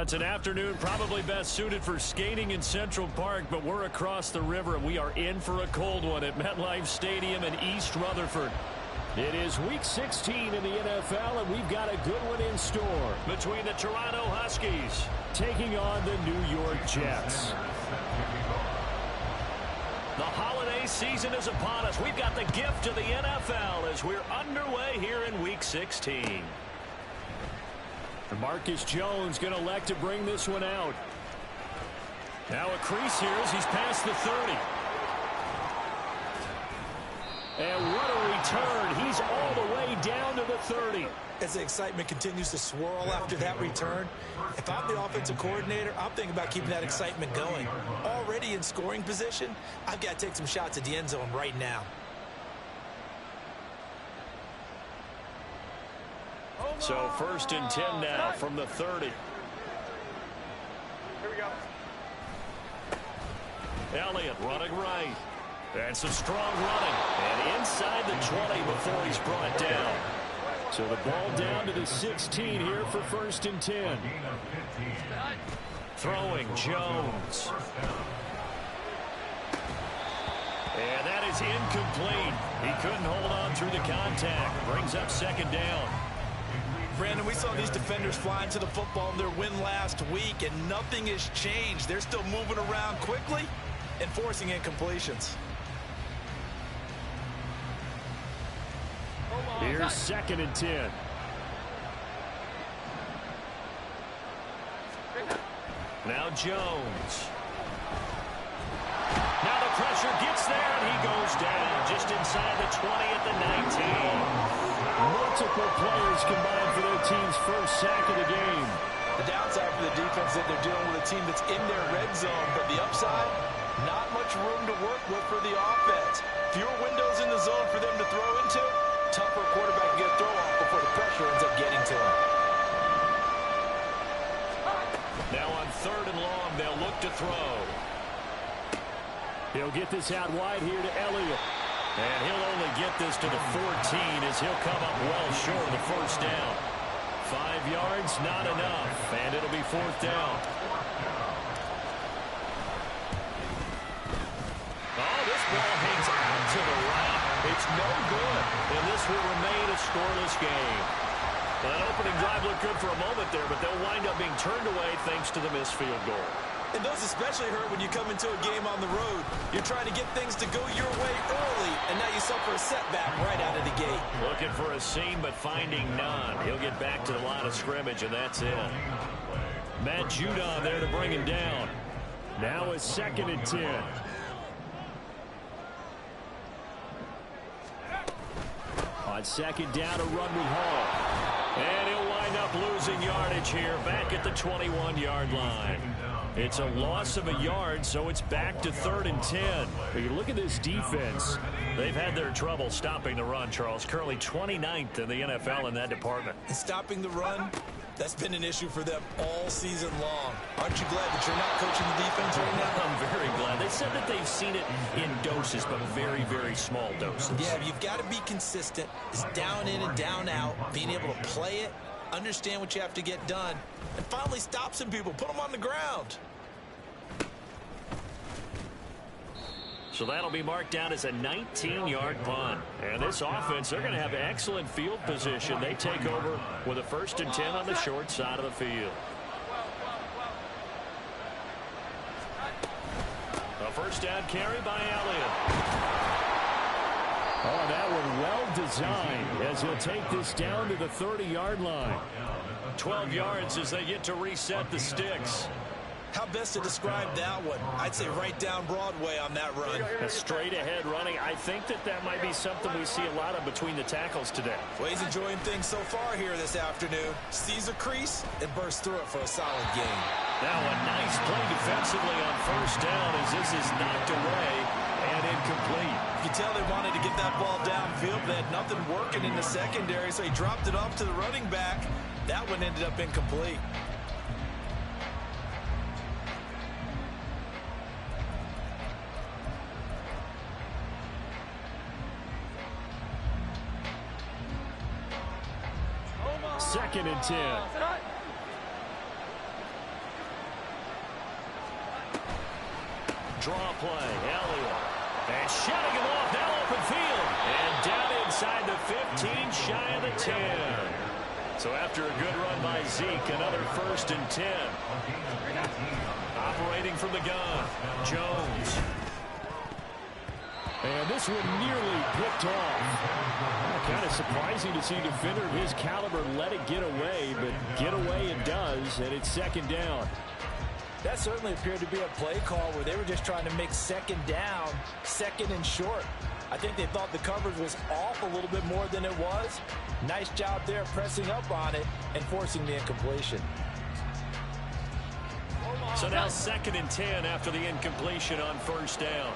It's an afternoon probably best suited for skating in Central Park, but we're across the river, and we are in for a cold one at MetLife Stadium in East Rutherford. It is Week 16 in the NFL, and we've got a good one in store between the Toronto Huskies taking on the New York Jets. The holiday season is upon us. We've got the gift of the NFL as we're underway here in Week 16. Marcus Jones going to elect to bring this one out. Now a crease here as he's past the 30. And what a return. He's all the way down to the 30. As the excitement continues to swirl after that return, if I'm the offensive coordinator, I'm thinking about keeping that excitement going. Already in scoring position, I've got to take some shots at the end zone right now. So 1st and 10 now from the 30. Here we go. Elliott running right. And some strong running. And inside the 20 before he's brought down. So the ball down to the 16 here for 1st and 10. Throwing Jones. And that is incomplete. He couldn't hold on through the contact. Brings up 2nd down. Brandon, we saw these defenders flying to the football in their win last week, and nothing has changed. They're still moving around quickly and forcing incompletions. Here's 2nd and 10. Now Jones. Now the pressure gets there, and he goes down just inside the 20 at the 19. Multiple players combined for their team's first sack of the game. The downside for the defense is that they're dealing with a team that's in their red zone, but the upside, not much room to work with for the offense. Fewer windows in the zone for them to throw into. Tougher quarterback to get a throw off before the pressure ends up getting to him. Now on 3rd and long, they'll look to throw. He'll get this out wide here to Elliott. And he'll only get this to the 14 as he'll come up well short of the 1st down. 5 yards, not enough, and it'll be 4th down. Oh, this ball hangs out to the right. It's no good, and this will remain a scoreless game. Well, that opening drive looked good for a moment there, but they'll wind up being turned away thanks to the missed field goal. And those especially hurt when you come into a game on the road. You're trying to get things to go your way early, and now you suffer a setback right out of the gate. Looking for a seam, but finding none. He'll get back to the line of scrimmage, and that's it. Matt Judon there to bring him down. Now it's 2nd and 10. On 2nd down, a run with Hall. And he'll wind up losing yardage here, back at the 21-yard line. It's a loss of a yard, so it's back to 3rd and 10. But you look at this defense. They've had their trouble stopping the run, Charles. Currently 29th in the NFL in that department. And stopping the run, that's been an issue for them all season long. Aren't you glad that you're not coaching the defense right now? I'm very glad. They said that they've seen it in doses, but very, very small doses. Yeah, you've got to be consistent. It's down in and down out, being able to play it, understand what you have to get done, and finally stop some people, put them on the ground. So that'll be marked down as a 19-yard punt. And this offense, they're going to have excellent field position. They take over with a 1st and 10 on the short side of the field. A 1st down carry by Elliott. Oh, that one well designed as he'll take this down to the 30-yard line. 12 yards as they get to reset the sticks. How best to describe that one? I'd say right down Broadway on that run. A straight ahead running. I think that might be something we see a lot of between the tackles today. Well, he's enjoying things so far here this afternoon. Sees a crease and bursts through it for a solid game. Now a nice play defensively on 1st down as this is knocked away and incomplete. You can tell they wanted to get that ball downfield, but they had nothing working in the secondary, so he dropped it off to the running back. That one ended up incomplete. Second and 10. Draw play. Elliott. And shutting him off. Now open field. And down inside the 15, shy of the 10. So after a good run by Zeke, another 1st and 10. Operating from the gun. Jones. And this one nearly picked off. Kind of surprising to see a defender of his caliber let it get away, but get away it does, and it's 2nd down. That certainly appeared to be a play call where they were just trying to make 2nd down, 2nd and short. I think they thought the coverage was off a little bit more than it was. Nice job there pressing up on it and forcing the incompletion. So now 2nd and 10 after the incompletion on 1st down.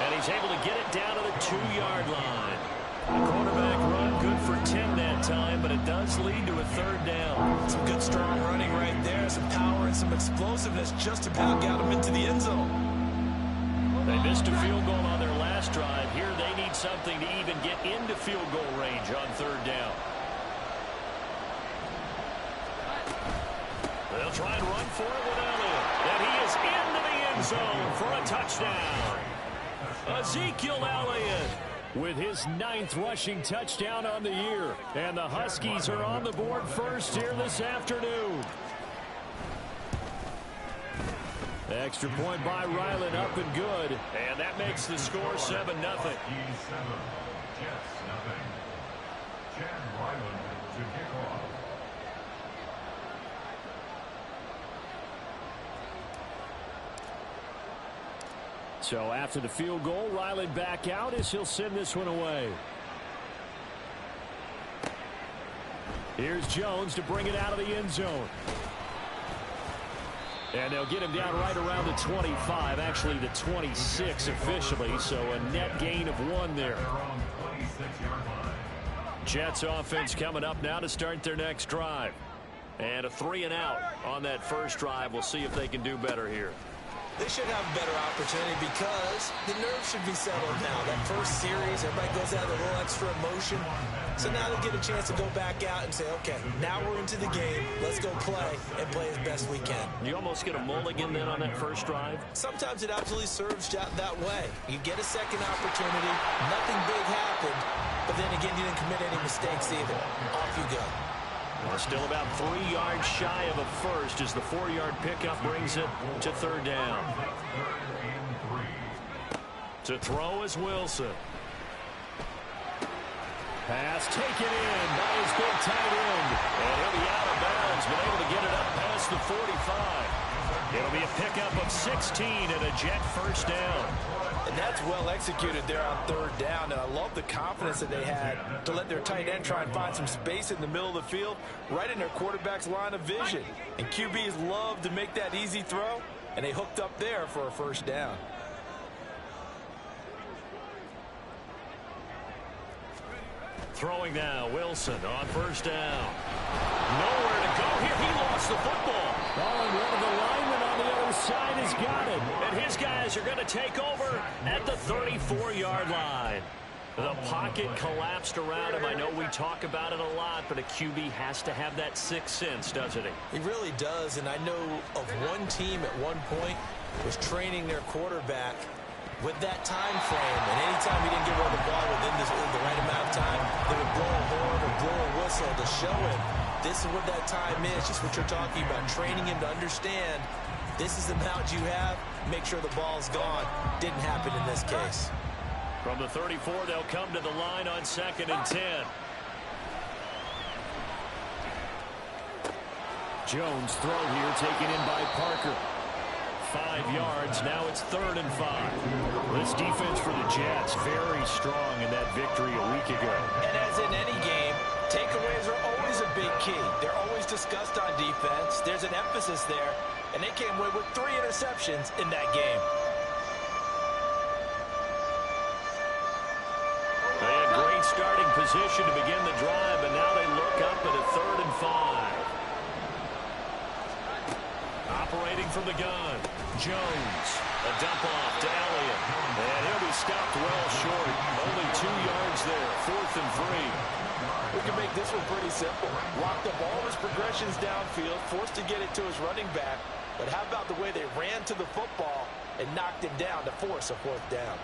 And he's able to get it down to the 2-yard line. The quarterback run good for 10 that time, but it does lead to a 3rd down. Some good strong running right there. Some power and some explosiveness just about got him into the end zone. They missed a field goal on their last drive. Here they need something to even get into field goal range on 3rd down. They'll try and run for it with Elliott. And he is into the end zone for a touchdown. Ezekiel Elliott with his 9th rushing touchdown on the year. And the Huskies are on the board first here this afternoon. Extra point by Ryland, up and good. And that makes the score 7-0. So after the field goal, Ryland back out as he'll send this one away. Here's Jones to bring it out of the end zone. And they'll get him down right around the 25, actually the 26 officially, so a net gain of 1 there. Jets offense coming up now to start their next drive. And a 3-and-out on that first drive. We'll see if they can do better here. They should have a better opportunity because the nerves should be settled now. That first series, everybody goes out with a little extra emotion. So now they get a chance to go back out and say, okay, now we're into the game. Let's go play and play as best we can. You almost get a mulligan then on that first drive? Sometimes it absolutely serves that way. You get a second opportunity. Nothing big happened. But then again, you didn't commit any mistakes either. Off you go. Well, still about 3 yards shy of a first as the 4-yard pickup brings it to 3rd down. To throw is Wilson. Pass taken in by his big tight end. And he'll be out of bounds, but able to get it up past the 45. It'll be a pickup of 16 and a Jet 1st down. And that's well executed there on 3rd down. And I love the confidence that they had to let their tight end try and find some space in the middle of the field, right in their quarterback's line of vision. And QBs love to make that easy throw, and they hooked up there for a 1st down. Throwing now, Wilson on 1st down. Nowhere to go here. He lost the football. Oh, and one of the linemen on the other side has got it. And his guys are going to take over at the 34-yard line. The pocket collapsed around him. I know we talk about it a lot, but a QB has to have that sixth sense, doesn't he? He really does, and I know of one team at one point was training their quarterback with that time frame, and anytime he didn't get rid of the ball within the right amount of time, they would blow a horn or blow a whistle to show him this is what that time is, just what you're talking about, training him to understand this is the amount you have, make sure the ball's gone. Didn't happen in this case. From the 34, they'll come to the line on 2nd and 10. Jones throw here taken in by Parker. 5 yards, now it's 3rd and 5. This defense for the Jets, very strong in that victory a week ago. And as in any game, takeaways are always a big key. They're always discussed on defense. There's an emphasis there, and they came away with 3 interceptions in that game. They had great starting position to begin the drive, and now they look up at a 3rd and 5. Operating from the gun, Jones. A dump off to Elliott. And he'll be stopped well short. Only 2 yards there, 4th and 3. We can make this one pretty simple. Locked up all his progressions downfield, forced to get it to his running back. But how about the way they ran to the football and knocked him down to force a fourth down?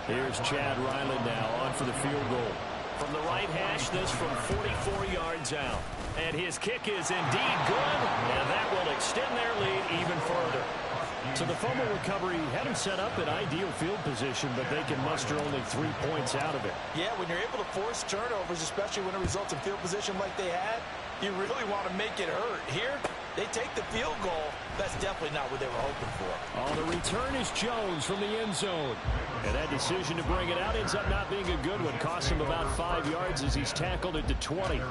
Here's Chad Ryland now on for the field goal. From the right hash, this from 44 yards out. And his kick is indeed good, and that will extend their lead even further. So the fumble recovery had him set up in ideal field position, but they can muster only 3 points out of it. Yeah, when you're able to force turnovers, especially when it results in field position like they had, you really want to make it hurt. Here, they take the field goal. That's definitely not what they were hoping for. On the return is Jones from the end zone. And that decision to bring it out ends up not being a good one. Costs him about 5 yards as he's tackled at the 20.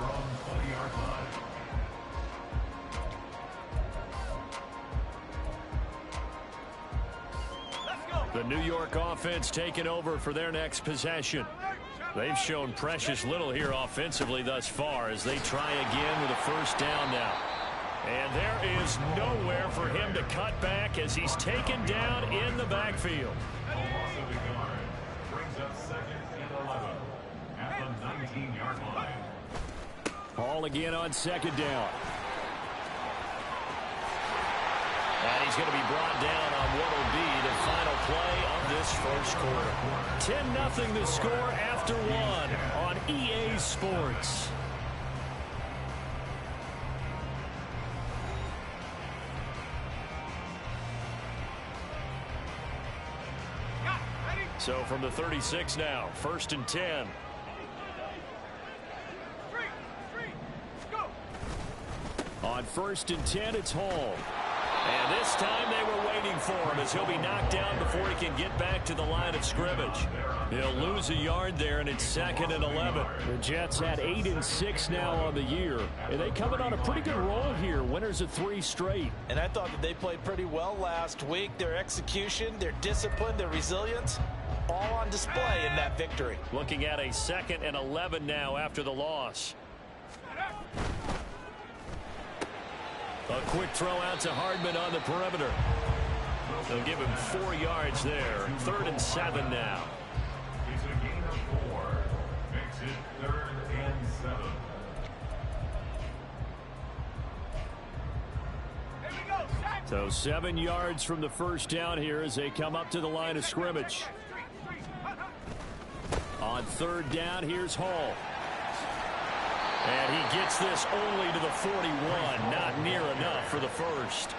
The New York offense taking over for their next possession. They've shown precious little here offensively thus far as they try again with a first down now. And there is nowhere for him to cut back as he's taken down in the backfield. Ball again on second down. And he's going to be brought down on what will be the final play of this first quarter. 10-0 the score after one on EA Sports. So from the 36 now, 1st and 10. On 1st and 10, it's Hall. And this time they were waiting for him as he'll be knocked down before he can get back to the line of scrimmage. He'll lose a yard there, and it's 2nd and 11. The Jets had 8 and 6 now on the year. And they coming on a pretty good roll here. Winners of 3 straight. And I thought that they played pretty well last week. Their execution, their discipline, their resilience, all on display in that victory. Looking at a 2nd and 11 now after the loss. A quick throw out to Hardman on the perimeter. They'll give him 4 yards there. 3rd and 7 now. It's a gain of 4. Makes it 3rd and 7. So 7 yards from the first down here as they come up to the line of scrimmage. On 3rd down, here's Hall. And he gets this only to the 41. Not near enough for the first.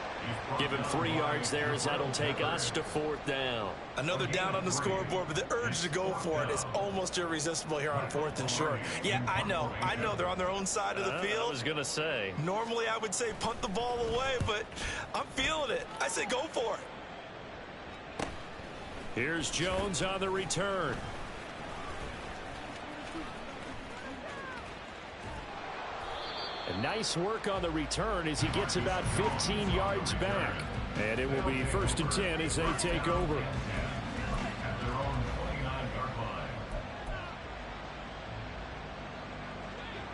Give him 3 yards there as that'll take us to 4th down. Another down on the scoreboard, but the urge to go for it is almost irresistible here on 4th and short. Yeah, I know they're on their own side of the field. I was going to say. Normally I would say punt the ball away, but I'm feeling it. I say go for it. Here's Jones on the return. And nice work on the return as he gets about 15 yards back. And it will be 1st and 10 as they take over.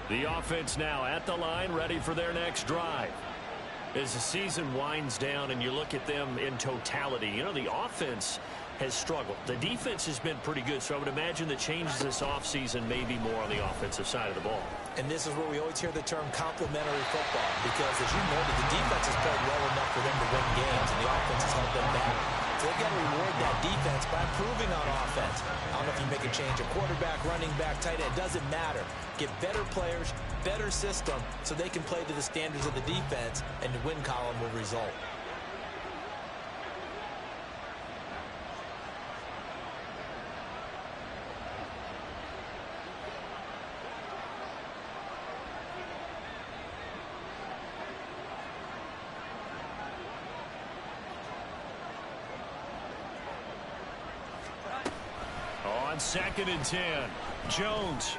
The offense now at the line, ready for their next drive. As the season winds down and you look at them in totality, you know, the offense has struggled. The defense has been pretty good, so I would imagine the changes this offseason may be more on the offensive side of the ball. And this is where we always hear the term complementary football, because as you noted, the defense has played well enough for them to win games, and the offense has held them back. So they've got to reward that defense by improving on offense. I don't know if you make a change, a quarterback, running back, tight end, it doesn't matter. Get better players, better system, so they can play to the standards of the defense, and the win column will result. On 2nd and 10, Jones.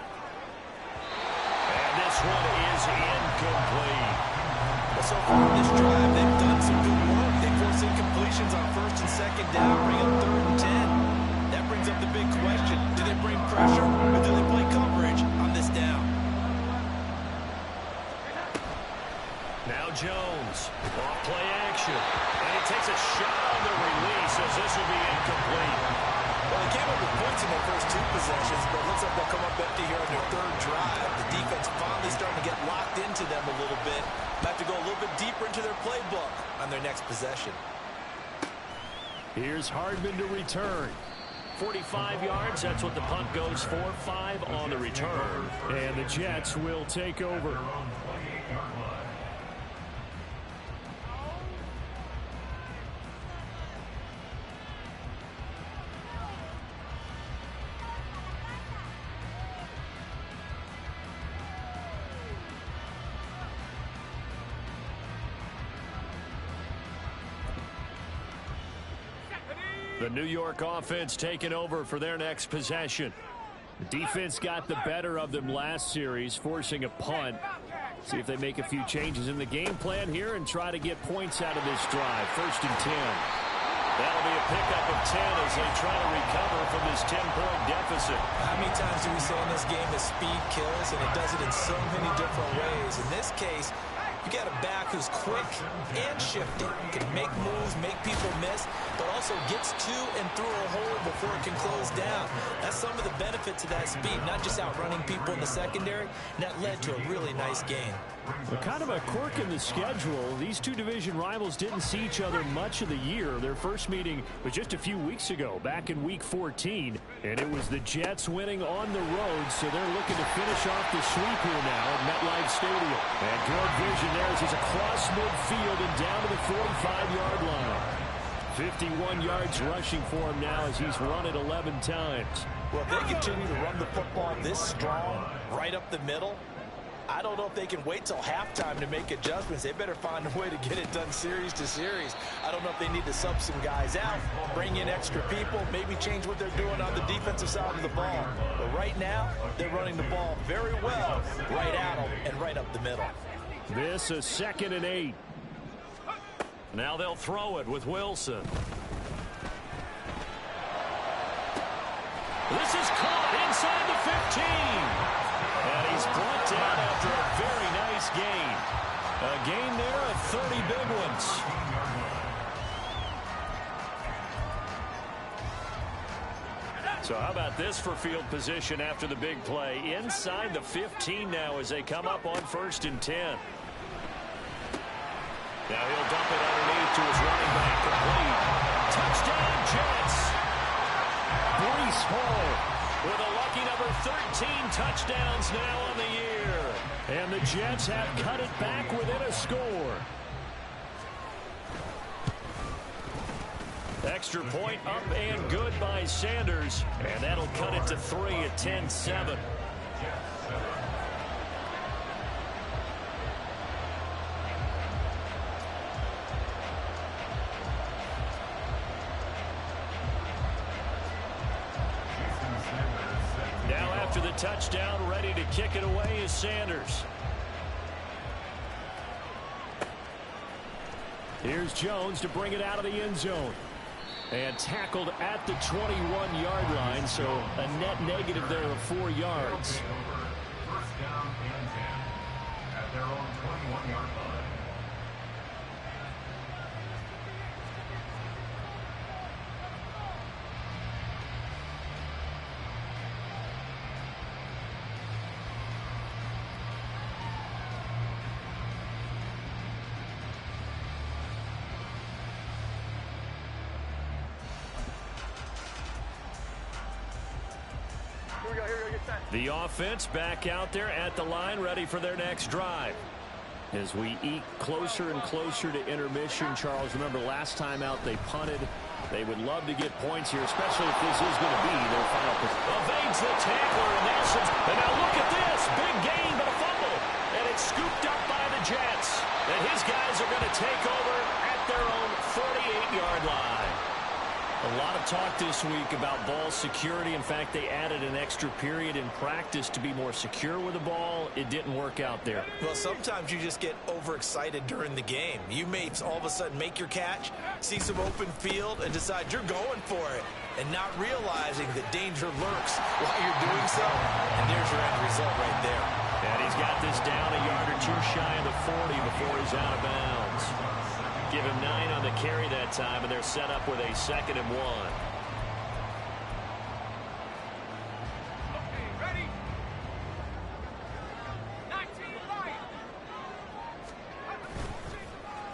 And this one is incomplete. Well, so far in this drive, they've done some good work. They forced incompletions on 1st and 2nd down, bring up 3rd and 10. That brings up the big question. Do they bring Has a shot on the release as this will be incomplete. Well, they came up with points in their first 2 possessions, but it looks like they'll come up empty here on their 3rd drive. The defense finally starting to get locked into them a little bit. Have to go a little bit deeper into their playbook on their next possession. Here's Hardman to return. 45 yards, that's what the punt goes for. 5 on the return. And the Jets will take over. The New York offense taking over for their next possession. The defense got the better of them last series, forcing a punt. See if they make a few changes in the game plan here and try to get points out of this drive. 1st and 10. That'll be a pickup of 10 as they try to recover from this 10-point deficit. How many times do we say in this game that speed kills, and it does it in so many different ways? In this case, you got a back who's quick and shifty, can make moves, make people miss, but also gets to and through a hole before it can close down. That's some of the benefits of that speed, not just outrunning people in the secondary. And that led to a really nice gain. Well, kind of a quirk in the schedule. These 2 division rivals didn't see each other much of the year. Their first meeting was just a few weeks ago, back in Week 14. And it was the Jets winning on the road, so they're looking to finish off the sweep here now at MetLife Stadium. And good vision there as he's across midfield and down to the 45-yard line. 51 yards rushing for him now as he's run it 11 times. Well, if they continue to run the football this strong, right up the middle, I don't know if they can wait till halftime to make adjustments. They better find a way to get it done series to series. I don't know if they need to sub some guys out, bring in extra people, maybe change what they're doing on the defensive side of the ball. But right now, they're running the ball very well right at them and right up the middle. This is 2nd and 8. Now they'll throw it with Wilson. This is caught inside the 15. And he's brought down after a very nice gain. A gain there of 30 big ones. So how about this for field position after the big play? Inside the 15 now as they come up on 1st and 10. Now he'll dump it underneath to his running back, complete. Touchdown, Jets. Breece Hall with a lucky number 13 touchdowns now on the year. And the Jets have cut it back within a score. Extra point up and good by Sanders. And that'll cut it to 3 at 10-7. Now after the touchdown, ready to kick it away is Sanders. Here's Jones to bring it out of the end zone. And tackled at the 21-yard line, so a net negative there of 4 yards. 1st down and 10 at their own 21-yard line. The offense back out there at the line, ready for their next drive. As we eke closer and closer to intermission, Charles, remember last time out they punted. They would love to get points here, especially if this is going to be their final position. Evades the tackler, and now look at this. Big gain, but a fumble. And it's scooped up by the Jets. And his guys are going to take over at their own 48-yard line. A lot of talk this week about ball security. In fact, they added an extra period in practice to be more secure with the ball. It didn't work out there. Well, sometimes you just get overexcited during the game. You may all of a sudden make your catch, see some open field, and decide you're going for it, and not realizing that danger lurks while you're doing so. And there's your end result right there. And he's got this down a yard or two shy of the 40 before he's out of bounds. give him 9 on the carry that time, and they're set up with a 2nd and 1.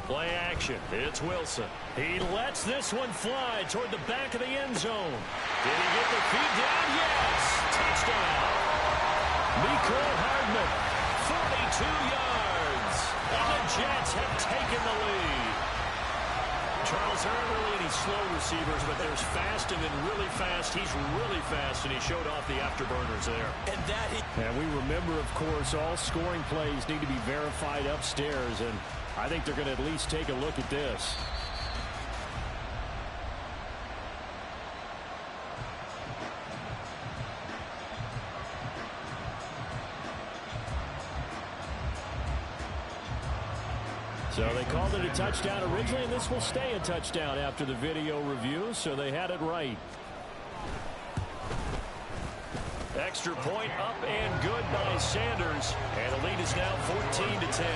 Play action. It's Wilson. He lets this one fly toward the back of the end zone. Did he get the feet down? Yes. Touchdown. Mecole Hardman, 42 yards. And the Jets have taken the lead. Charles, there aren't really any slow receivers, but there's fast and then really fast. He's really fast, and he showed off the afterburners there. And we remember, of course, all scoring plays need to be verified upstairs, and I think they're going to at least take a look at this. So they called it a touchdown originally, and this will stay a touchdown after the video review, so they had it right. Extra point up and good by Sanders, and the lead is now 14-10.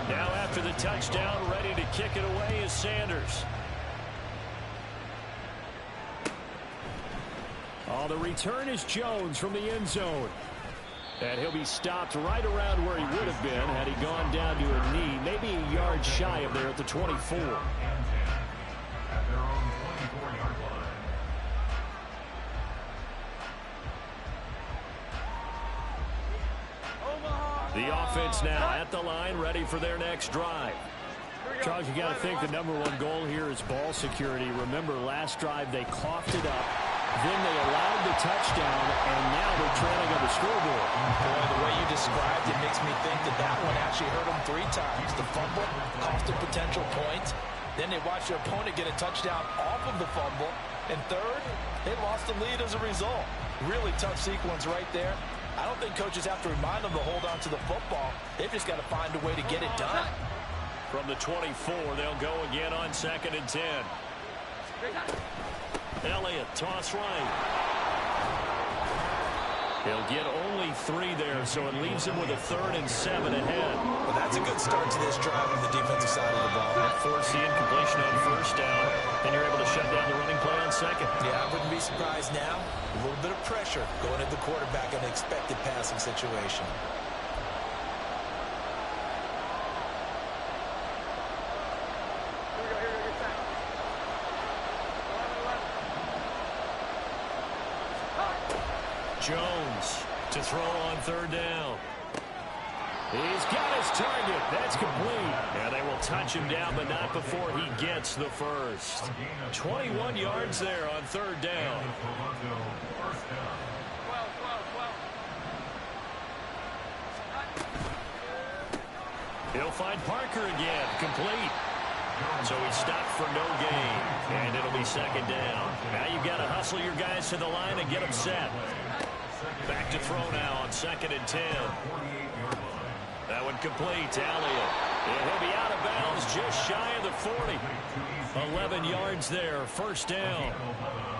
Now after the touchdown, ready to kick it away is Sanders. Oh, the return is Jones from the end zone. And he'll be stopped right around where he would have been had he gone down to a knee, maybe a yard shy of there at the 24. The offense now at the line, ready for their next drive. Charles, you got to think the #1 goal here is ball security. Remember, last drive they coughed it up. Then they allowed the touchdown, and now they're trailing on the scoreboard. Boy, the way you described it makes me think that one actually hurt them 3 times. The fumble cost a potential point. Then they watched their opponent get a touchdown off of the fumble. And third, they lost the lead as a result. Really tough sequence right there. I don't think coaches have to remind them to hold on to the football. They've just got to find a way to get it done. From the 24, they'll go again on 2nd and 10. Elliott, toss right. He'll get only 3 there, so it leaves him with a 3rd and 7 ahead. Well, that's a good start to this drive on the defensive side of the ball. Force the incompletion on 1st down, and you're able to shut down the running play on 2nd. Yeah, I wouldn't be surprised now. A little bit of pressure going at the quarterback in an expected passing situation. Jones to throw on 3rd down. He's got his target. That's complete. And they will touch him down, but not before he gets the first. 21 yards there on 3rd down. He'll find Parker again. Complete. So he's stopped for no gain. And it'll be 2nd down. Now you've got to hustle your guys to the line and get them set. Back to throw now on 2nd and 10. That one complete. Elliott. He'll be out of bounds just shy of the 40. 11 yards there. 1st down.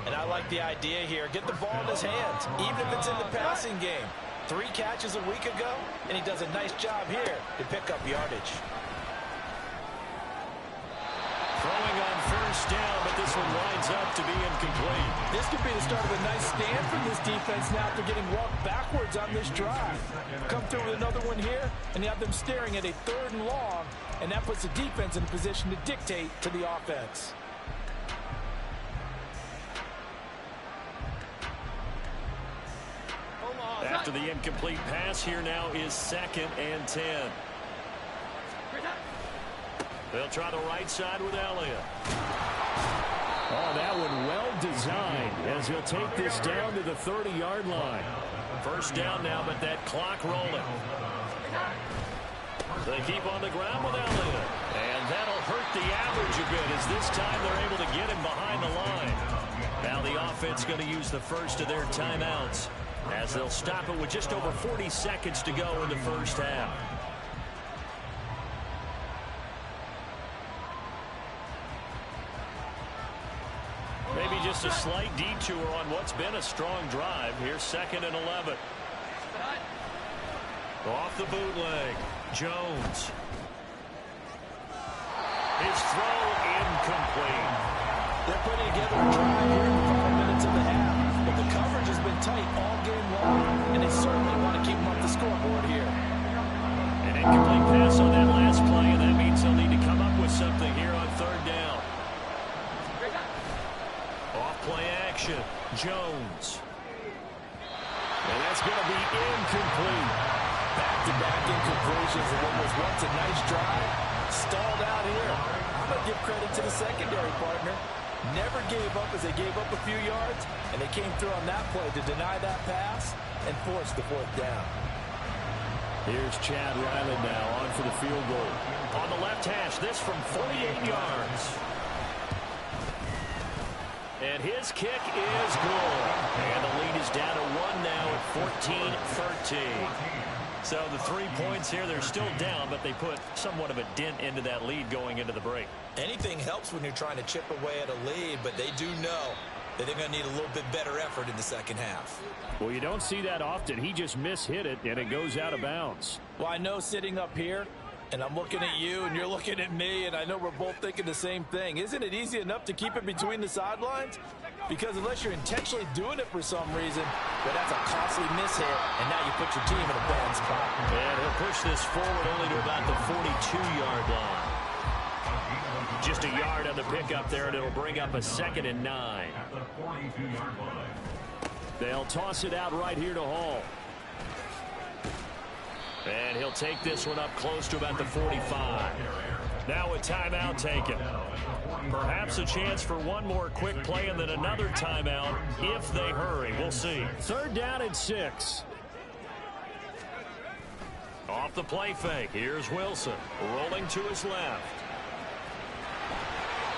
And I like the idea here. Get the ball in his hands, even if it's in the passing game. 3 catches a week ago, and he does a nice job here to pick up yardage. Throwing on 1st down, but this one winds up to be incomplete. This could be the start of a nice stand from this defense now after getting walked backwards on this drive. Come through with another one here, and you have them staring at a 3rd and long, and that puts the defense in a position to dictate to the offense. After the incomplete pass, here now is 2nd and 10. They'll try the right side with Elliott. Oh, that one well designed as he'll take this down to the 30-yard line. 1st down now, but that clock rolling. They keep on the ground with Elliott. And that'll hurt the average a bit as this time they're able to get him behind the line. Now the offense going to use the first of their timeouts as they'll stop it with just over 40 seconds to go in the 1st half. Maybe just a slight detour on what's been a strong drive. Here's 2nd and 11. Off the bootleg. Jones. His throw incomplete. They're putting together a drive here in the final minutes of the half. But the coverage has been tight all game long, and they certainly want to keep them up the scoreboard here. An incomplete pass on that last play, and that means they'll need to come up with something here on third down. Off play action. Jones. And that's going to be incomplete. Back-to-back incompletions of what was once a nice drive. Stalled out here. I'm going to give credit to the secondary partner. Never gave up as they gave up a few yards, and they came through on that play to deny that pass and force the fourth down. Here's Chad Ryland now on for the field goal. On the left hash, this from 48 yards. And his kick is good. And the lead is down to 1 now at 14-13. So the 3 points here, they're still down, but they put somewhat of a dent into that lead going into the break. Anything helps when you're trying to chip away at a lead, but they do know that they're going to need a little bit better effort in the second half. Well, you don't see that often. He just mishit it, and it goes out of bounds. Well, I know sitting up here, and I'm looking at you, and you're looking at me, and I know we're both thinking the same thing. Isn't it easy enough to keep it between the sidelines? Because unless you're intentionally doing it for some reason, but that's a costly mishit, and now you put your team in a bad spot. And he'll push this forward only to about the 42-yard line. Just a yard on the pickup there, and it'll bring up a 2nd and 9. They'll toss it out right here to Hall. And he'll take this one up close to about the 45. Now a timeout taken. Perhaps a chance for one more quick play and then another timeout if they hurry. We'll see. 3rd down and 6. Off the play fake. Here's Wilson rolling to his left.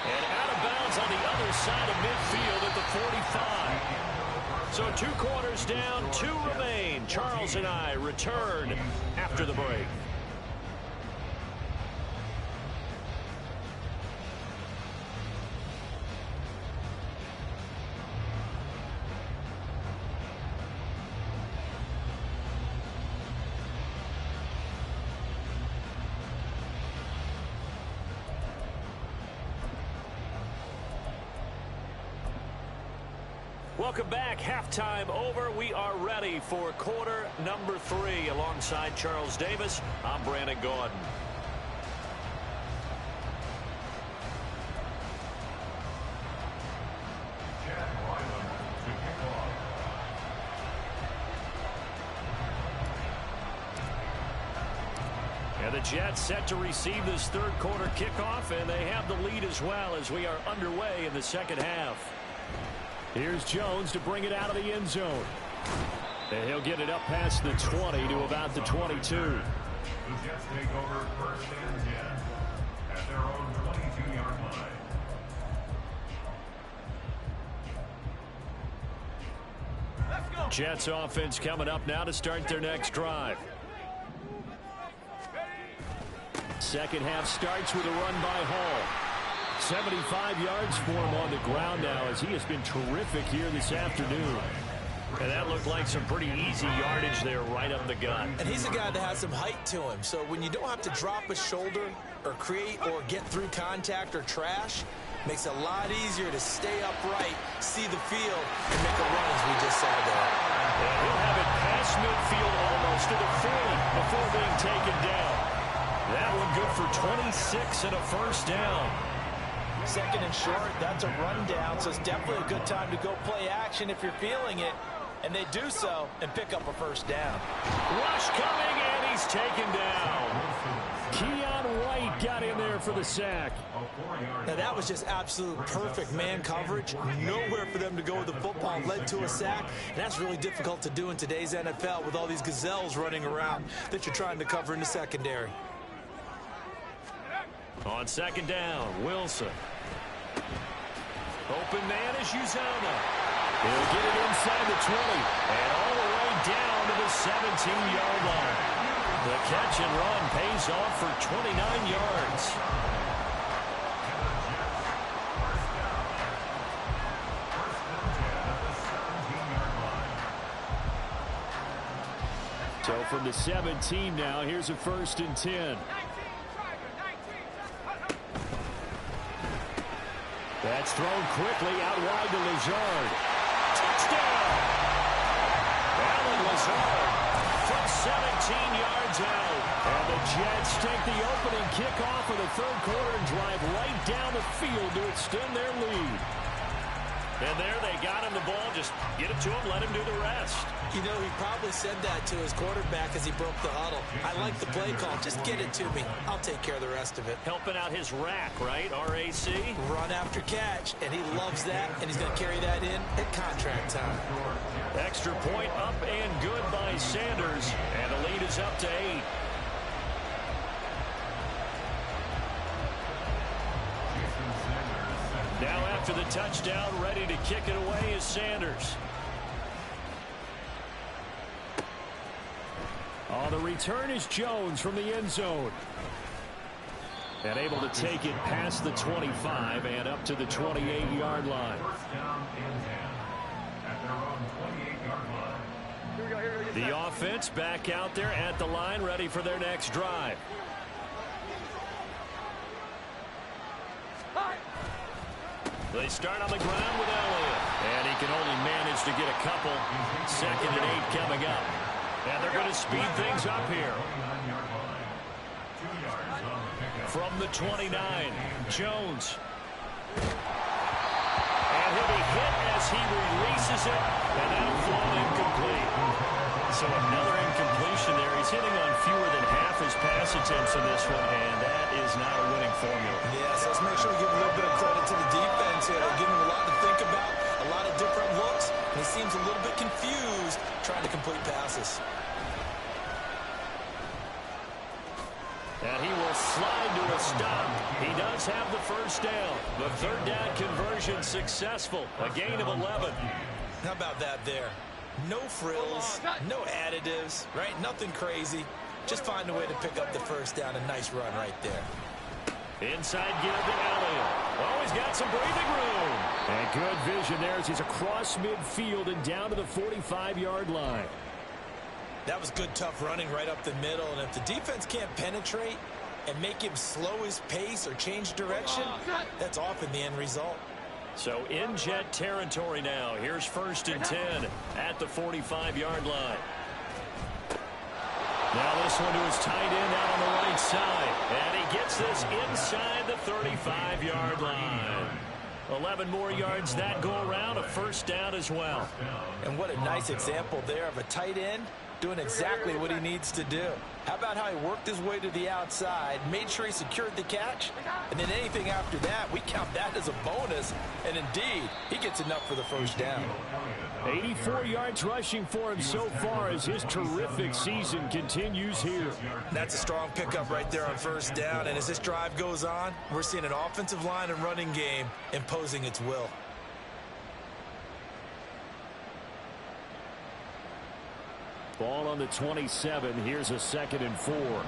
And out of bounds on the other side of midfield at the 45. So 2 quarters down, 2 remain. Charles and I return after the break. Welcome back. Halftime over. We are ready for quarter number 3. Alongside Charles Davis, I'm Brandon Gaudin. And the Jets set to receive this 3rd quarter kickoff, and they have the lead as well as we are underway in the second half. Here's Jones to bring it out of the end zone. And he'll get it up past the 20 to about the 22. The Jets take over 1st and 10 at their own 22-yard line. Jets offense coming up now to start their next drive. Second half starts with a run by Hall. 75 yards for him on the ground now as he has been terrific here this afternoon. And that looked like some pretty easy yardage there right up the gut. And he's a guy that has some height to him. So when you don't have to drop a shoulder or create or get through contact or trash, makes it a lot easier to stay upright, see the field, and make a run as we just saw there. And he'll have it past midfield almost to the 40 before being taken down. That one good for 26 and a 1st down. 2nd and short, that's a rundown, so it's definitely a good time to go play action if you're feeling it. And they do so and pick up a 1st down. Rush coming, and he's taken down. Keon White got in there for the sack. Now that was just absolute perfect man coverage. Nowhere for them to go with the football, led to a sack. And that's really difficult to do in today's NFL with all these gazelles running around that you're trying to cover in the secondary. On 2nd down, Wilson. Open man is Uzomah. He'll get it inside the 20 and all the way down to the 17-yard line. The catch and run pays off for 29 yards. So from the 17 now, here's a 1st and 10. That's thrown quickly out wide to Lazard. Touchdown! Alan Lazard from 17 yards out. And the Jets take the opening kickoff of the 3rd quarter and drive right down the field to extend their lead. And there they got him the ball. Just get it to him, let him do the rest. You know, he probably said that to his quarterback as he broke the huddle. I like the play call. Just get it to me. I'll take care of the rest of it. Helping out his rack, right? RAC? Run after catch, and he loves that, and he's going to carry that in at contract time. Extra point up and good by Sanders. And the lead is up to 8. Now after the touchdown, ready to kick it away is Sanders. On the return is Jones from the end zone. And able to take it past the 25 and up to the 28-yard line. The offense back out there at the line, ready for their next drive. They start on the ground with Elliott. And he can only manage to get a couple. 2nd and 8 coming up. And they're going to speed things up here. From the 29, Jones. And he'll be hit as he releases it. And that'll fall incomplete. So another incompletion there. He's hitting on fewer than half his pass attempts in this one. And that is not a winning formula. Yes, let's make sure we give a little bit of credit to the defense here. They're giving him a lot to think about, a lot of different looks, and he seems a little bit confused trying to complete passes. And he will slide to a stop. He does have the 1st down. The 3rd down conversion successful. A gain of 11. How about that there? No frills, no additives, right? Nothing crazy. Just find a way to pick up the 1st down. A nice run right there. Inside give to Elliott. Oh, he's got some breathing room. And good vision there as he's across midfield and down to the 45-yard line. That was good, tough running right up the middle. And if the defense can't penetrate and make him slow his pace or change direction, that's often the end result. So in Jet territory now. Here's 1st and 10 at the 45-yard line. Now this one to his tight end out on the right side. And he gets this inside the 35-yard line. 11 more yards that go around. A 1st down as well. And what a nice example there of a tight end doing exactly what he needs to do. How about how he worked his way to the outside, made sure he secured the catch, and then anything after that, we count that as a bonus. And indeed, he gets enough for the 1st down. 84 yards rushing for him so far as his terrific season continues here. That's a strong pickup right there on 1st down. And as this drive goes on, we're seeing an offensive line and running game imposing its will. Ball on the 27. Here's a 2nd and 4.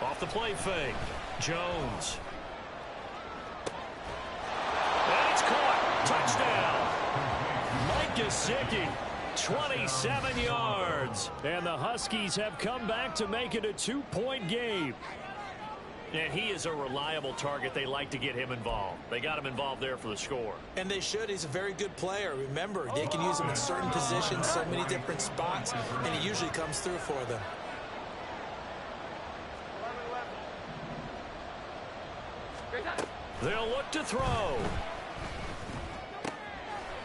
Off the play fake. Jones. And it's caught. Touchdown. Mike Gesicki. 27 yards. And the Huskies have come back to make it a 2-point game. And he is a reliable target. They like to get him involved. They got him involved there for the score. And they should. He's a very good player. Remember, they can use him in certain positions, so many different spots, and he usually comes through for them. They'll look to throw.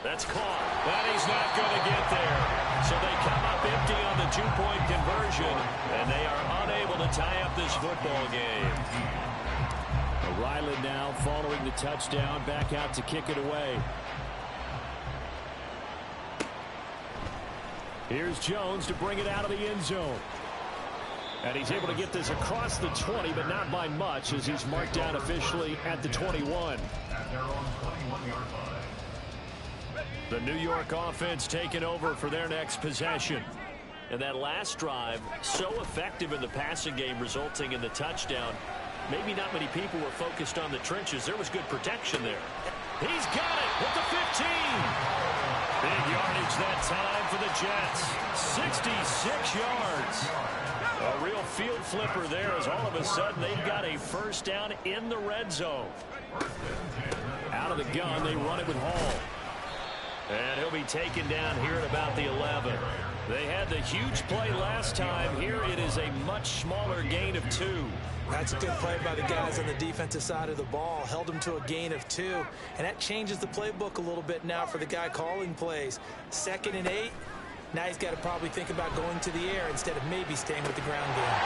That's caught. But he's not going to get there. So they come up empty on the 2-point conversion, and they are unable to tie up this football game. Ryland now following the touchdown, back out to kick it away. Here's Jones to bring it out of the end zone. And he's able to get this across the 20, but not by much, as he's marked down officially at the 21. The New York offense taking over for their next possession. And that last drive, so effective in the passing game, resulting in the touchdown. Maybe not many people were focused on the trenches. There was good protection there. He's got it with the 15. Big yardage that time for the Jets. 66 yards. A real field flipper there as all of a sudden they've got a first down in the red zone. Out of the gun, they run it with Hall. And he'll be taken down here at about the 11. They had the huge play last time. Here it is a much smaller gain of 2. That's a good play by the guys on the defensive side of the ball. Held them to a gain of 2. And that changes the playbook a little bit now for the guy calling plays. 2nd and 8. Now he's got to probably think about going to the air instead of maybe staying with the ground game.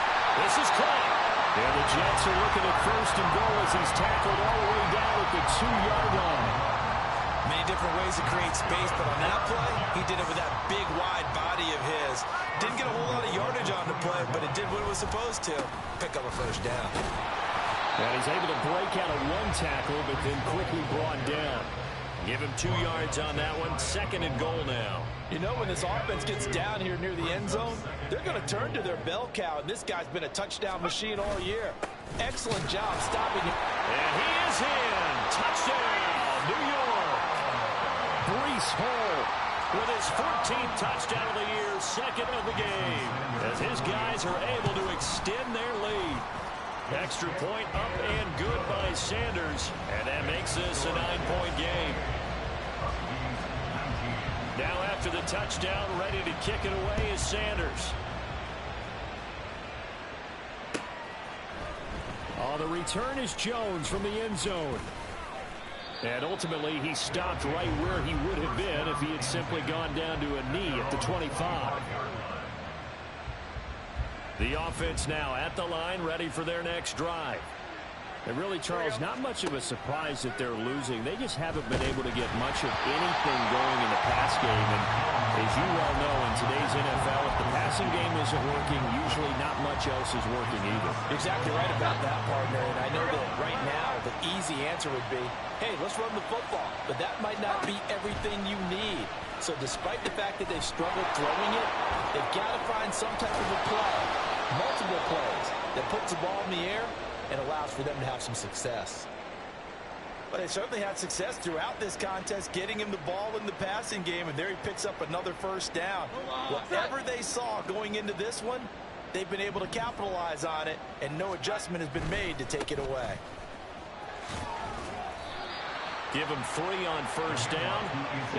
This is caught. And the Jets are looking at 1st and goal as he's tackled all the way down at the 2-yard line. Many different ways to create space, but on that play, he did it with that big, wide body of his. Didn't get a whole lot of yardage on the play, but it did what it was supposed to. Pick up a first down. And he's able to break out of 1 tackle, but then quickly brought down. Give him 2 yards on that one. 2nd and goal now. You know, when this offense gets down here near the end zone, they're going to turn to their bell cow, and this guy's been a touchdown machine all year. Excellent job stopping him. And he is in. Touchdown, New York. Breece Hall with his 14th touchdown of the year, 2nd of the game, as his guys are able to extend their lead. Extra point up and good by Sanders, and that makes this a 9-point game. Now after the touchdown, ready to kick it away is Sanders. On the return is Jones from the end zone. And ultimately, he stopped right where he would have been if he had simply gone down to a knee at the 25. The offense now at the line, ready for their next drive. And really, Charles, not much of a surprise that they're losing. They just haven't been able to get much of anything going in the pass game. And as you well know, in today's NFL, if the passing game isn't working, usually not much else is working either. Exactly right about that, partner. And I know that right now the easy answer would be, hey, let's run the football. But that might not be everything you need. So despite the fact that they've struggled throwing it, they've got to find some type of a play, multiple plays, that puts the ball in the air and allows for them to have some success. But they certainly had success throughout this contest, getting him the ball in the passing game, and there he picks up another first down. Whatever they saw going into this one, they've been able to capitalize on it, and no adjustment has been made to take it away. Give him 3 on first down.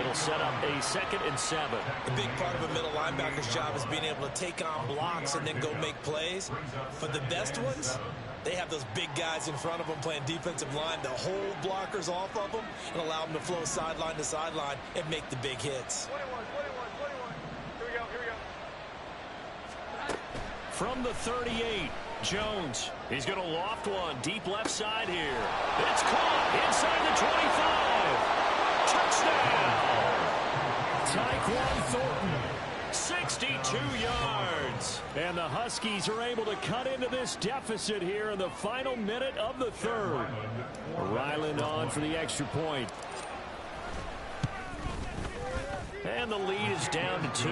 It'll set up a 2nd and 7. A big part of a middle linebacker's job is being able to take on blocks and then go make plays. For the best ones, they have those big guys in front of them playing defensive line to hold blockers off of them and allow them to flow sideline to sideline and make the big hits. 21. Here we go. From the 38, Jones. He's going to loft one deep left side here. It's caught inside the 25. Touchdown. Tyquan Thornton. 62 yards. And the Huskies are able to cut into this deficit here in the final minute of the 3rd. Ryland on for the extra point. And the lead is down to 2.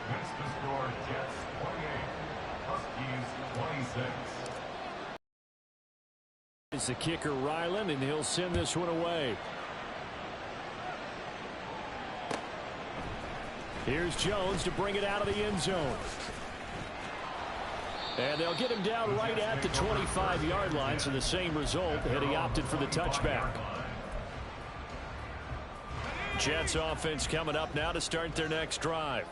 That's the score. Jets 28, Huskies 26. It's the kicker Ryland, and he'll send this one away. Here's Jones to bring it out of the end zone. And they'll get him down right at the 25-yard line, so the same result, and he opted for the touchback. Jets offense coming up now to start their next drive.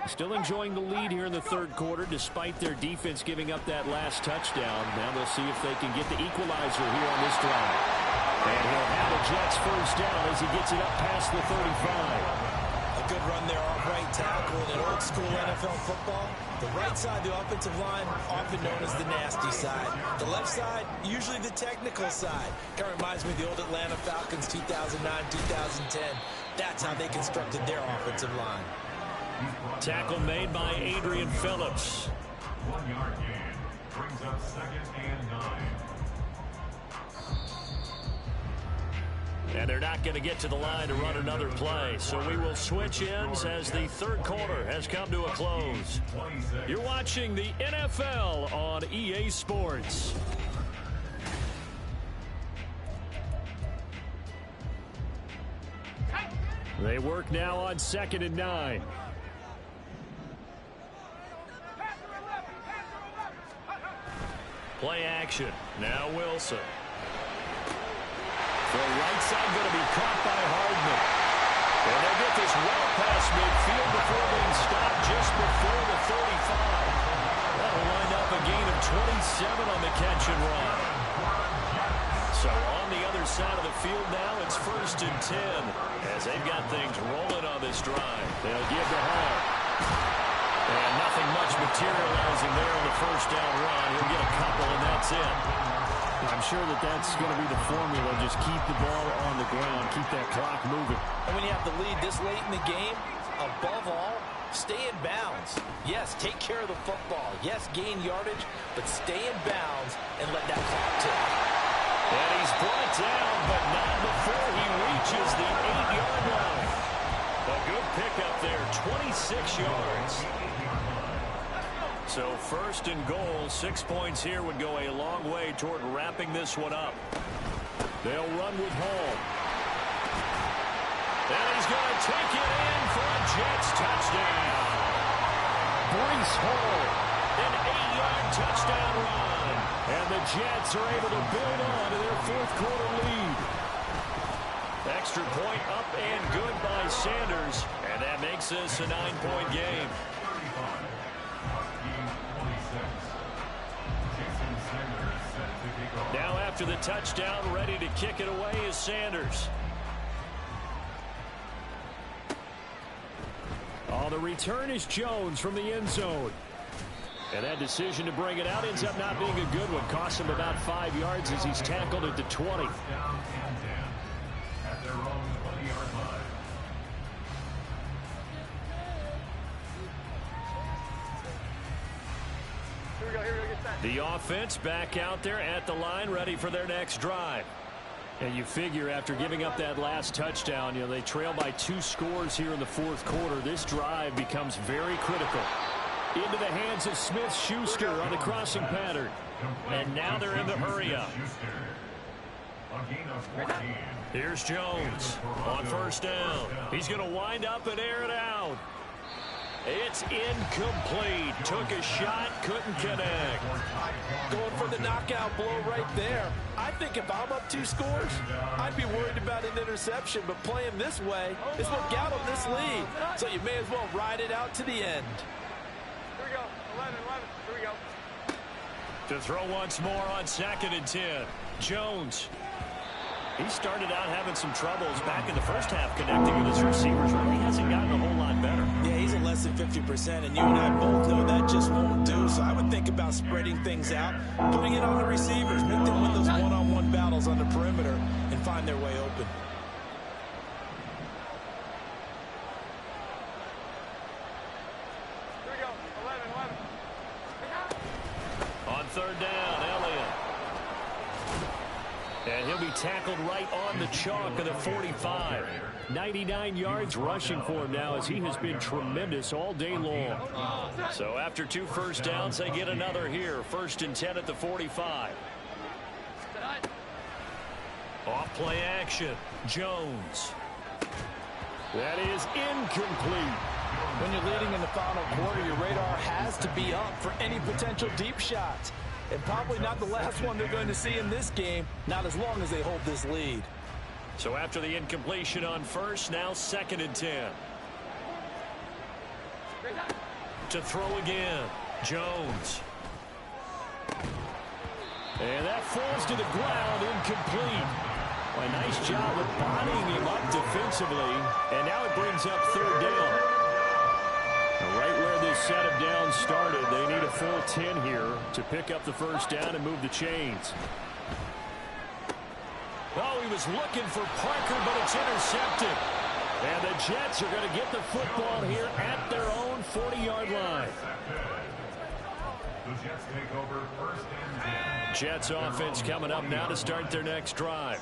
Still enjoying the lead here in the 3rd quarter, despite their defense giving up that last touchdown. Now they'll see if they can get the equalizer here on this drive. And he'll have a Jets first down as he gets it up past the 35. A good run there off right tackle in old school NFL football. The right side, the offensive line, often known as the nasty side. The left side, usually the technical side. Kind of reminds me of the old Atlanta Falcons 2009-2010. That's how they constructed their offensive line. Tackle made by Adrian Phillips. 1-yard gain brings up 2nd and 9. And they're not going to get to the line to run another play. So we will switch ends as the 3rd quarter has come to a close. You're watching the NFL on EA Sports. They work now on 2nd and 9. Play action. Now Wilson. The right side going to be caught by Hardman. And they get this well past midfield before being stopped just before the 35. That'll wind up a gain of 27 on the catch and run. So on the other side of the field now, it's 1st and 10 as they've got things rolling on this drive. They'll give the Hall. And nothing much materializing there on the 1st down run. He'll get a couple, and that's it. I'm sure that that's going to be the formula. Just keep the ball on the ground. Keep that clock moving. And when you have the lead this late in the game, above all, stay in bounds. Yes, take care of the football. Yes, gain yardage, but stay in bounds and let that clock tick. And he's brought down, but not before he reaches the 8-yard line. A good pickup there, 26 yards. So 1st and goal, 6 points here would go a long way toward wrapping this one up. They'll run with Hall. And he's going to take it in for a Jets touchdown. Breece Hall, an 8-yard touchdown run. And the Jets are able to build on to their 4th quarter lead. Extra point up and good by Sanders. And that makes this a 9-point game. Now after the touchdown, ready to kick it away is Sanders. On the return is Jones from the end zone. And that decision to bring it out ends up not being a good one. Costs him about 5 yards as he's tackled at the 20. At their own 20-yard line. The offense back out there at the line, ready for their next drive. And you figure after giving up that last touchdown, they trail by 2 scores here in the 4th quarter. This drive becomes very critical. Into the hands of Smith-Schuster on the crossing pattern. And now they're in the hurry-up. Here's Jones on 1st down. He's going to wind up and air it out. It's incomplete. Took a shot, couldn't connect. Going for the knockout blow right there. I think if I'm up 2 scores, I'd be worried about an interception, but playing this way is what got them this lead. So you may as well ride it out to the end. Here we go. 11. Here we go. To throw once more on 2nd and 10. Jones. He started out having some troubles back in the first half connecting with his receivers. Really hasn't gotten a whole lot better. Yeah, he's at less than 50%, and you and I both know that just won't do. So I would think about spreading things out, putting it on the receivers, make them win those one-on-one battles on the perimeter, and find their way open. Here we go. 11. On 3rd down, Elliott. And he'll be tackled right on the chalk of the 45. 99 yards rushing for him now as he has been tremendous all day long. So after 2 first downs, they get another here. 1st and 10 at the 45. Off play action. Jones. That is incomplete. When you're leading in the final quarter, your radar has to be up for any potential deep shots. And probably not the last one they're going to see in this game, not as long as they hold this lead. So after the incompletion on 1st, now 2nd and 10. To throw again, Jones. And that falls to the ground, incomplete. A nice job of bodying him up defensively. And now it brings up 3rd down. Right where this set of downs started, they need a full 10 here to pick up the 1st down and move the chains. Oh, he was looking for Parker, but it's intercepted. And the Jets are going to get the football here at their own 40-yard line. The Jets take over 1st and 10. Jets offense coming up now to start their next drive.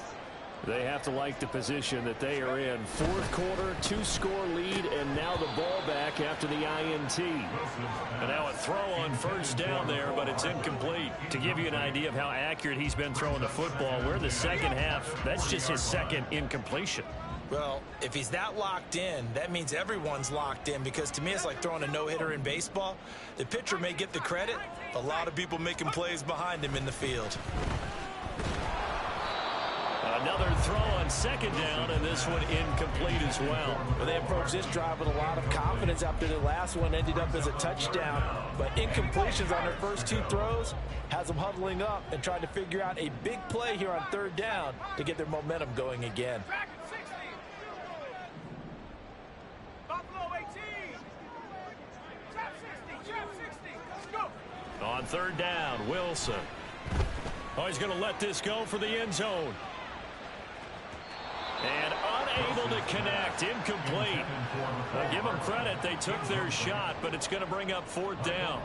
They have to like the position that they are in. 4th quarter, 2-score lead, and now the ball back after the INT. And now a throw on 1st down there, but it's incomplete. To give you an idea of how accurate he's been throwing the football, we're in the 2nd half. That's just his 2nd incompletion. Well, if he's that locked in, that means everyone's locked in, because to me it's like throwing a no-hitter in baseball. The pitcher may get the credit, a lot of people making plays behind him in the field. Another throw on second down, and this one incomplete as well. Well, they approached this drive with a lot of confidence after the last one ended up as a touchdown. But incompletions on their first two throws has them huddling up and trying to figure out a big play here on third down to get their momentum going again. On third down, Wilson. Oh, he's going to let this go for the end zone. And unable to connect, incomplete. I'll give them credit, they took their shot, but it's going to bring up fourth down.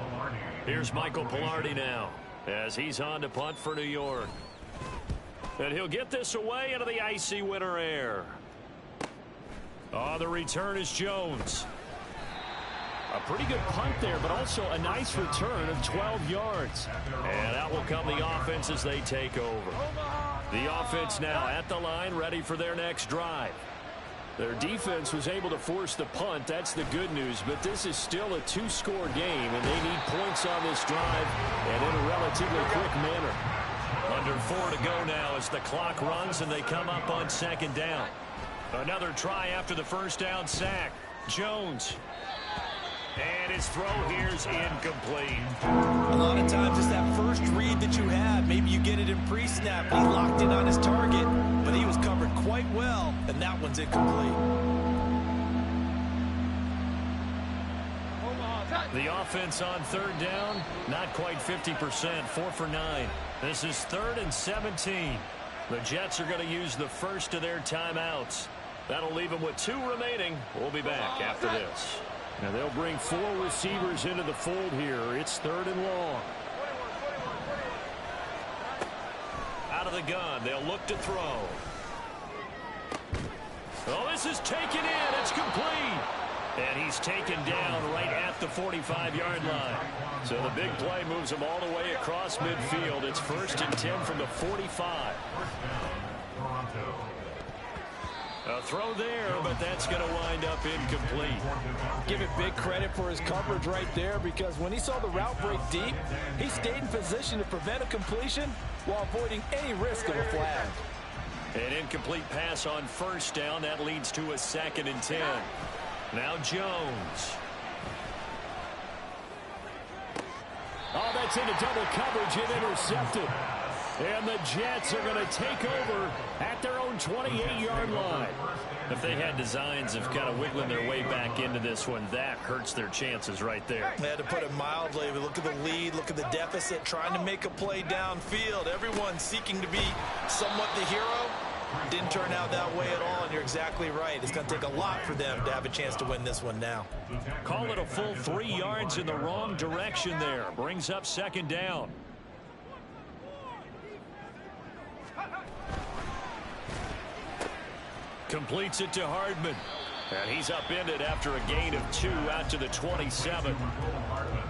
Here's Michael Pilardi now, as he's on to punt for New York. And he'll get this away into the icy winter air. Oh, the return is Jones. A pretty good punt there, but also a nice return of 12 yards. And out will come the offense as they take over. The offense now at the line, ready for their next drive. Their defense was able to force the punt. That's the good news, but this is still a two-score game, and they need points on this drive and in a relatively quick manner. Under 4 to go now as the clock runs and they come up on second down. Another try after the first down sack. Jones. And his throw here's incomplete. A lot of times it's that first read that you have. Maybe you get it in pre-snap. He locked in on his target, but he was covered quite well, and that one's incomplete. The offense on third down, not quite 50%, 4 for 9. This is 3rd and 17. The Jets are going to use the first of their timeouts. That'll leave them with 2 remaining. We'll be back after this. Now they'll bring 4 receivers into the fold here. It's 3rd and long. Out of the gun, they'll look to throw. Oh, this is taken in. It's complete. And he's taken down right at the 45-yard line. So the big play moves him all the way across midfield. It's 1st and 10 from the 45. A throw there, but that's going to wind up incomplete. Give it big credit for his coverage right there, because when he saw the route break deep, he stayed in position to prevent a completion while avoiding any risk of a flag. An incomplete pass on first down. That leads to a 2nd and 10. Now Jones. Oh, that's into double coverage and intercepted. And the Jets are going to take over at their own 28-yard line. If they had designs of kind of wiggling their way back into this one, that hurts their chances right there. They had to put it mildly. Look at the lead, look at the deficit, trying to make a play downfield. Everyone seeking to be somewhat the hero. Didn't turn out that way at all, and you're exactly right. It's going to take a lot for them to have a chance to win this one now. Call it a full 3 yards in the wrong direction there. Brings up 2nd down. Completes it to Hardman. And he's upended after a gain of 2 out to the 27.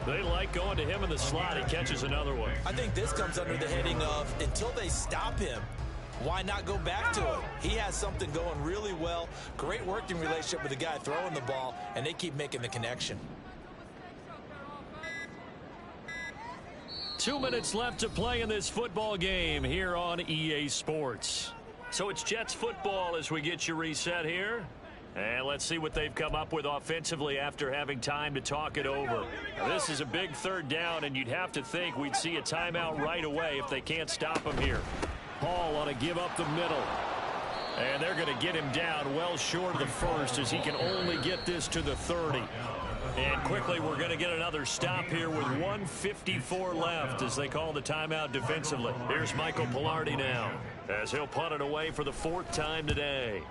They like going to him in the slot. He catches another one. I think this comes under the heading of, until they stop him, why not go back to him? He has something going really well. Great working relationship with the guy throwing the ball, and they keep making the connection. 2 minutes left to play in this football game here on EA Sports. So it's Jets football as we get you reset here. And let's see what they've come up with offensively after having time to talk it over. This is a big 3rd down, and you'd have to think we'd see a timeout right away if they can't stop him here. Hall ought to give up the middle. And they're going to get him down well short of the 1st as he can only get this to the 30. And quickly we're going to get another stop here with 1:54 left as they call the timeout defensively. Here's Michael Pilardi now as he'll punt it away for the 4th time today.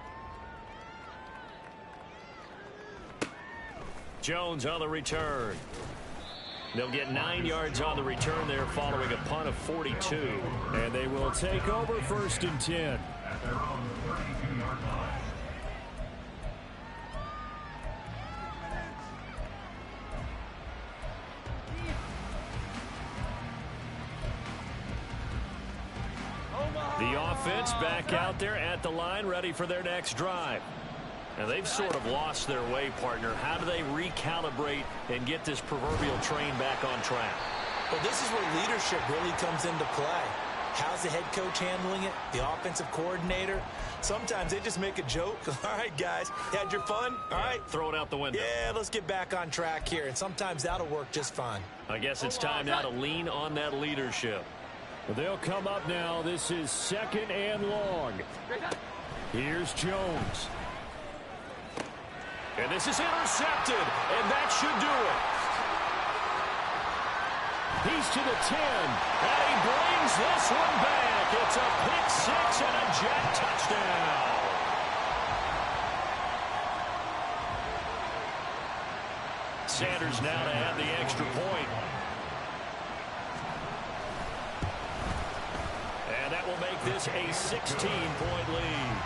Jones on the return. They'll get 9 yards on the return there following a punt of 42. And they will take over 1st and 10. At their own 32-yard line. Omaha! The offense back out there at the line, ready for their next drive. Now, they've sort of lost their way, partner. How do they recalibrate and get this proverbial train back on track? Well, this is where leadership really comes into play. How's the head coach handling it? The offensive coordinator? Sometimes they just make a joke. All right, guys, had your fun? All right. Throw it out the window. Yeah, let's get back on track here. And sometimes that'll work just fine. I guess it's time now to lean on that leadership. They'll come up now. This is 2nd and long. Here's Jones. And this is intercepted, and that should do it. He's to the 10. And he brings this one back. It's a pick six and a Jet touchdown. Sanders now to add the extra point. And that will make this a 16-point lead.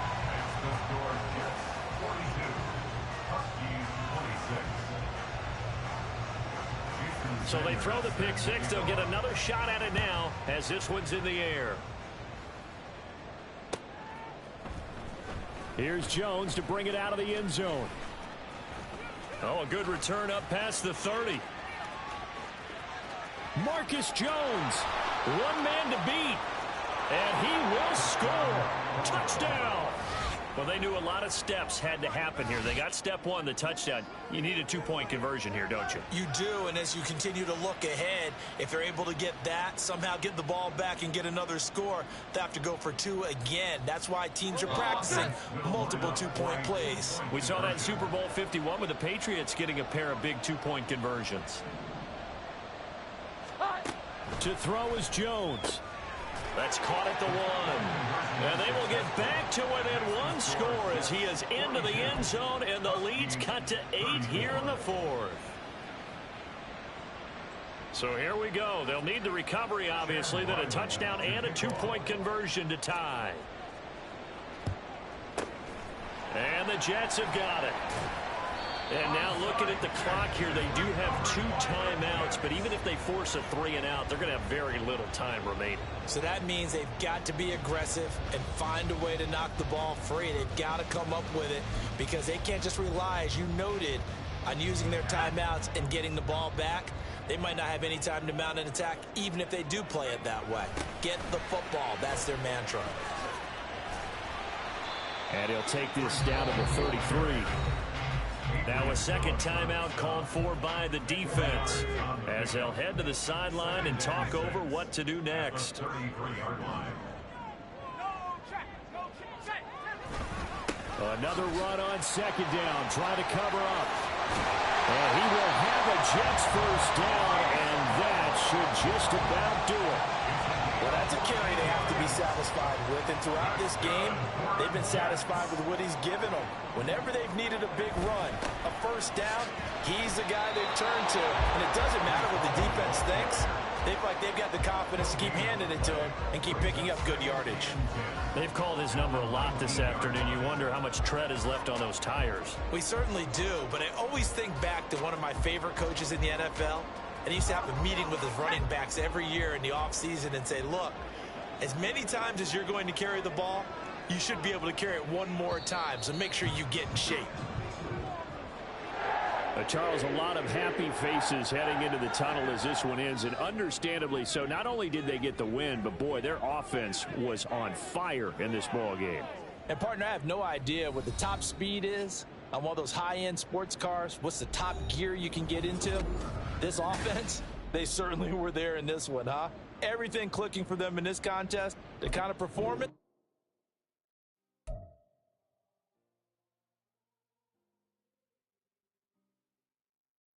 So they throw the pick six. They'll get another shot at it now as this one's in the air. Here's Jones to bring it out of the end zone. Oh, a good return up past the 30. Marcus Jones. One man to beat. And he will score. Touchdown. Well, they knew a lot of steps had to happen here. They got step one, the touchdown. You need a two-point conversion here, don't you? You do, and as you continue to look ahead, if they're able to get that, somehow get the ball back and get another score, they have to go for two again. That's why teams are practicing multiple two-point plays. We saw that in Super Bowl 51 with the Patriots getting a pair of big two-point conversions. To throw is Jones. That's caught at the 1. And they will get back to within one score as he is into the end zone, and the lead's cut to 8 here in the 4th. So here we go. They'll need the recovery, obviously, then a touchdown and a two-point conversion to tie. And the Jets have got it. And now looking at the clock here, they do have 2 timeouts, but even if they force a 3 and out, they're going to have very little time remaining. So that means they've got to be aggressive and find a way to knock the ball free. They've got to come up with it because they can't just rely, as you noted, on using their timeouts and getting the ball back. They might not have any time to mount an attack, even if they do play it that way. Get the football. That's their mantra. And he'll take this down to the 33. Now a second timeout called for by the defense as they'll head to the sideline and talk over what to do next. Another run on 2nd down. Try to cover up. And he will have a Jets first down, and that should just about do it. Well, that's a carry they have to be satisfied with. And throughout this game, they've been satisfied with what he's given them. Whenever they've needed a big run, a first down, he's the guy they've turned to. And it doesn't matter what the defense thinks. They feel like they've got the confidence to keep handing it to him and keep picking up good yardage. They've called his number a lot this afternoon. You wonder how much tread is left on those tires. We certainly do, but I always think back to one of my favorite coaches in the NFL. And he used to have a meeting with his running backs every year in the offseason and say, look, as many times as you're going to carry the ball, you should be able to carry it one more time, so make sure you get in shape. Charles, a lot of happy faces heading into the tunnel as this one ends, and understandably so. Not only did they get the win, but, boy, their offense was on fire in this ball game. And, partner, I have no idea what the top speed is on one of those high-end sports cars. What's the top gear you can get into? This offense, they certainly were there in this one, huh? Everything clicking for them in this contest, the kind of performance.